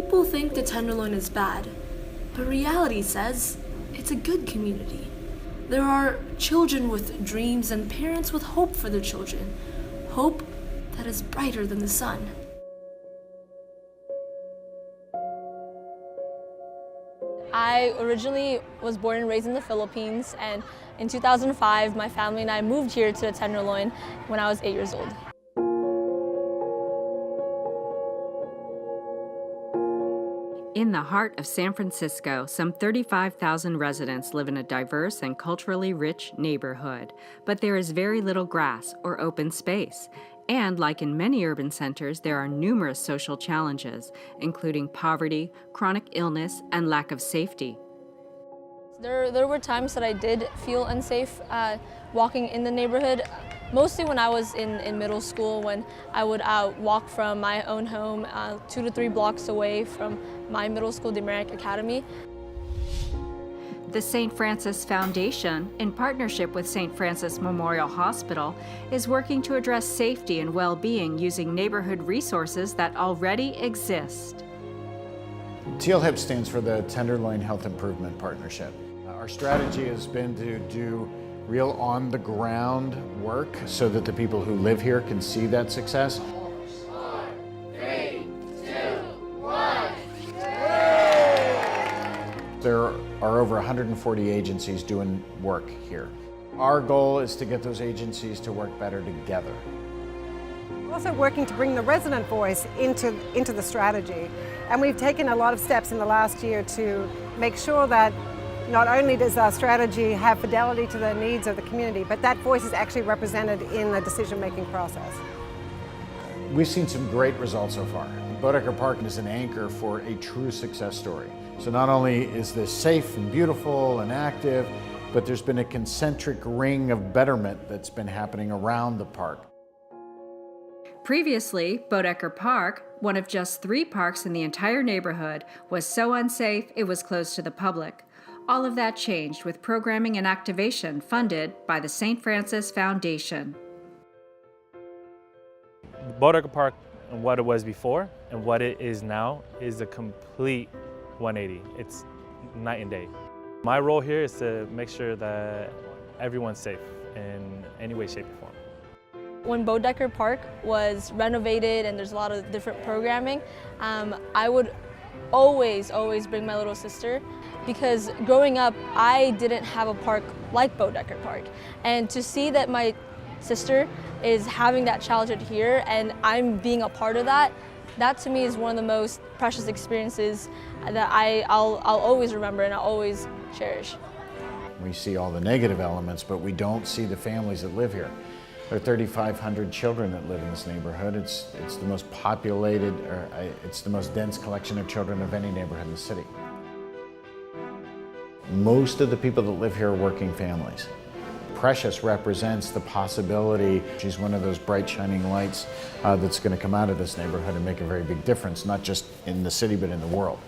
People think the Tenderloin is bad, but reality says it's a good community. There are children with dreams and parents with hope for their children, hope that is brighter than the sun. I originally was born and raised in the Philippines, and in 2005, my family and I moved here to the Tenderloin when I was 8 years old. In the heart of San Francisco, some 35,000 residents live in a diverse and culturally rich neighborhood, but there is very little grass or open space. And like in many urban centers, there are numerous social challenges, including poverty, chronic illness, and lack of safety. There were times that I did feel unsafe walking in the neighborhood, mostly when I was in middle school, when I would walk from my own home 2 to 3 blocks away from my middle school, the American Academy. The St. Francis Foundation, in partnership with St. Francis Memorial Hospital, is working to address safety and well-being using neighborhood resources that already exist. TLHIP stands for the Tenderloin Health Improvement Partnership. Our strategy has been to do real on-the-ground work so that the people who live here can see that success. 4, 3, 2, 1. There are over 140 agencies doing work here. Our goal is to get those agencies to work better together. We're also working to bring the resident voice into the strategy, and we've taken a lot of steps in the last year to make sure that not only does our strategy have fidelity to the needs of the community, but that voice is actually represented in the decision-making process. We've seen some great results so far. Boedekker Park is an anchor for a true success story. So not only is this safe and beautiful and active, but there's been a concentric ring of betterment that's been happening around the park. Previously, Boedekker Park, one of just 3 parks in the entire neighborhood, was so unsafe it was closed to the public. All of that changed with programming and activation funded by the St. Francis Foundation. Boedekker Park and what it was before and what it is now is a complete 180. It's night and day. My role here is to make sure that everyone's safe in any way, shape, or form. When Boedekker Park was renovated and there's a lot of different programming, I would always bring my little sister, because growing up I didn't have a park like Boedekker Park, and to see that my sister is having that childhood here and I'm being a part of that, that to me is one of the most precious experiences that I'll always remember and I'll always cherish. We see all the negative elements, but we don't see the families that live here. There are 3,500 children that live in this neighborhood. It's the most populated, it's the most dense collection of children of any neighborhood in the city. Most of the people that live here are working families. Precious represents the possibility. She's one of those bright shining lights that's going to come out of this neighborhood and make a very big difference, not just in the city, but in the world.